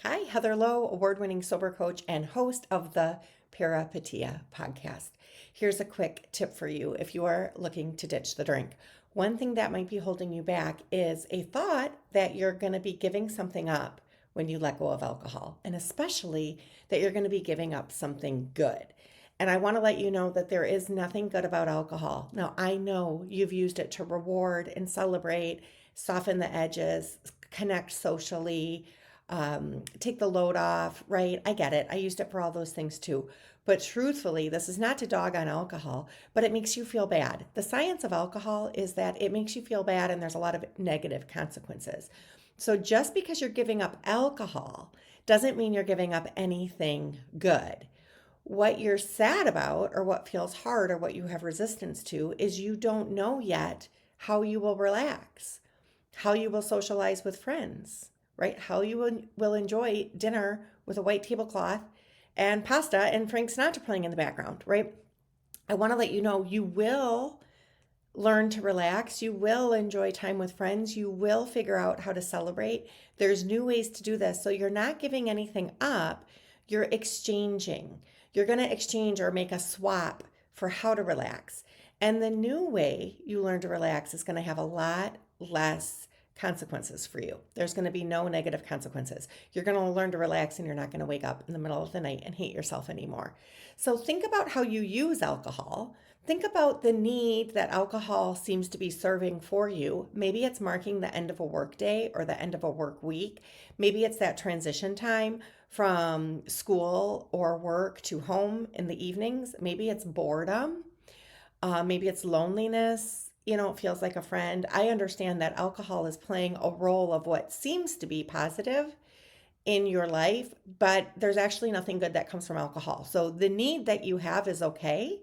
Hi, Heather Lowe, award-winning sober coach and host of the Peripetia podcast. Here's a quick tip for you if you are looking to ditch the drink. One thing that might be holding you back is a thought that you're going to be giving something up when you let go of alcohol, and especially that you're going to be giving up something good. And I want to let you know that there is nothing good about alcohol. Now, I know you've used it to reward and celebrate, soften the edges, connect socially, take the load off, right? I get it. I used it for all those things too. But truthfully, this is not to dog on alcohol, but it makes you feel bad. The science of alcohol is that it makes you feel bad and there's a lot of negative consequences. So just because you're giving up alcohol doesn't mean you're giving up anything good. What you're sad about, or what feels hard, or what you have resistance to, is you don't know yet how you will relax, how you will socialize with friends, right? How you will enjoy dinner with a white tablecloth and pasta and Frank Sinatra playing in the background, right? I want to let you know you will learn to relax. You will enjoy time with friends. You will figure out how to celebrate. There's new ways to do this. So you're not giving anything up, you're exchanging. You're going to exchange or make a swap for how to relax. And the new way you learn to relax is going to have a lot less consequences for you. There's going to be no negative consequences. You're going to learn to relax and you're not going to wake up in the middle of the night and hate yourself anymore. So think about how you use alcohol. Think about the need that alcohol seems to be serving for you. Maybe it's marking the end of a work day or the end of a work week. Maybe it's that transition time from school or work to home in the evenings. Maybe it's boredom. Maybe it's loneliness. It feels like a friend. I understand that alcohol is playing a role of what seems to be positive in your life, but there's actually nothing good that comes from alcohol. So the need that you have is okay.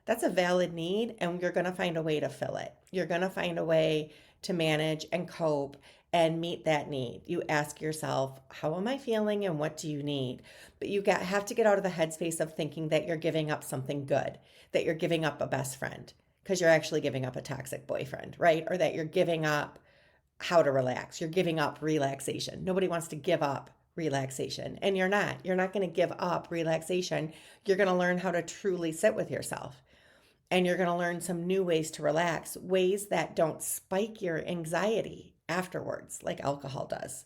That's a valid need, and you're going to find a way to fill it. You're going to find a way to manage and cope and meet that need. You ask yourself, how am I feeling and what do you need? But have to get out of the headspace of thinking that you're giving up something good, that you're giving up a best friend, because you're actually giving up a toxic boyfriend, right? Or that you're giving up how to relax. You're giving up relaxation. Nobody wants to give up relaxation, and you're not. You're not going to give up relaxation. You're going to learn how to truly sit with yourself. And you're going to learn some new ways to relax, ways that don't spike your anxiety afterwards, like alcohol does.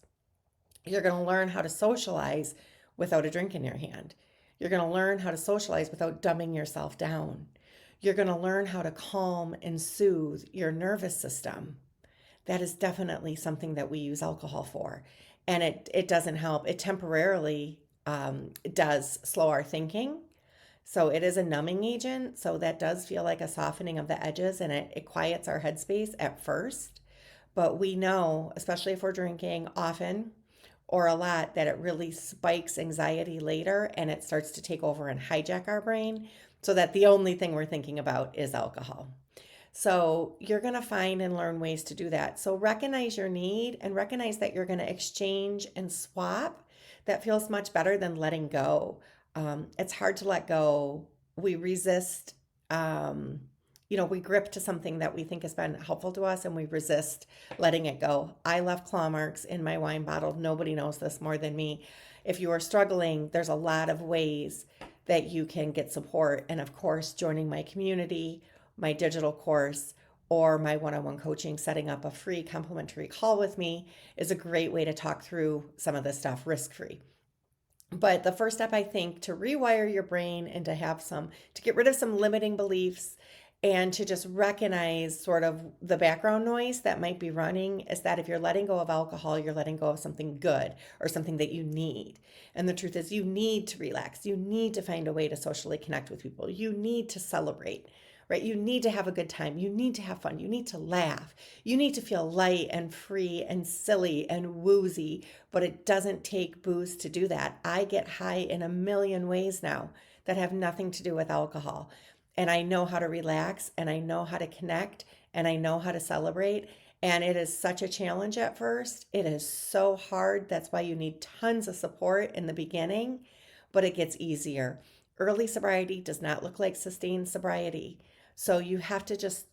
You're going to learn how to socialize without a drink in your hand. You're going to learn how to socialize without dumbing yourself down. You're going to learn how to calm and soothe your nervous system. That is definitely something that we use alcohol for. And it doesn't help. It temporarily does slow our thinking. So it is a numbing agent. So that does feel like a softening of the edges, and it quiets our headspace at first. But we know, especially if we're drinking often or a lot, that it really spikes anxiety later and it starts to take over and hijack our brain so that the only thing we're thinking about is alcohol. So you're going to find and learn ways to do that. So recognize your need and recognize that you're going to exchange and swap. That feels much better than letting go. It's hard to let go. We resist, we grip to something that we think has been helpful to us and we resist letting it go. I left claw marks in my wine bottle. Nobody knows this more than me. If you are struggling, there's a lot of ways that you can get support. And of course, joining my community, my digital course, or my one-on-one coaching, setting up a free complimentary call with me is a great way to talk through some of this stuff risk-free. But the first step, I think, to rewire your brain and to get rid of some limiting beliefs and to just recognize sort of the background noise that might be running is that if you're letting go of alcohol, you're letting go of something good or something that you need. And the truth is, you need to relax. You need to find a way to socially connect with people. You need to celebrate, right? You need to have a good time. You need to have fun. You need to laugh. You need to feel light and free and silly and woozy, but it doesn't take booze to do that. I get high in a million ways now that have nothing to do with alcohol. And I know how to relax and I know how to connect and I know how to celebrate. And it is such a challenge at first. It is so hard. That's why you need tons of support in the beginning, but it gets easier. Early sobriety does not look like sustained sobriety. So you have to just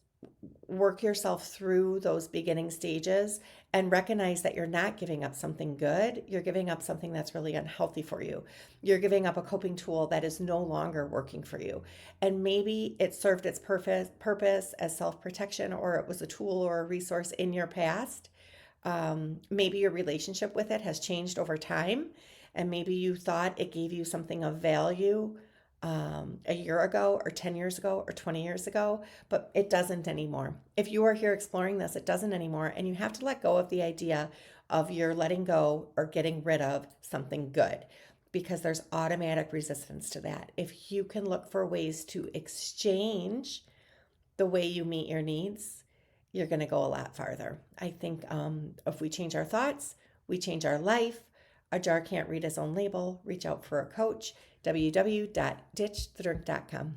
work yourself through those beginning stages and recognize that you're not giving up something good. You're giving up something that's really unhealthy for you. You're giving up a coping tool that is no longer working for you. And maybe it served its purpose as self protection, or it was a tool or a resource in your past. Maybe your relationship with it has changed over time, and maybe you thought it gave you something of value a year ago, or 10 years ago, or 20 years ago, but it doesn't anymore. If you are here exploring this, it doesn't anymore. And you have to let go of the idea of you're letting go or getting rid of something good, because there's automatic resistance to that. If you can look for ways to exchange the way you meet your needs, you're going to go a lot farther. I think if we change our thoughts, we change our life. A jar can't read its own label. Reach out for a coach. www.ditchthedrink.com.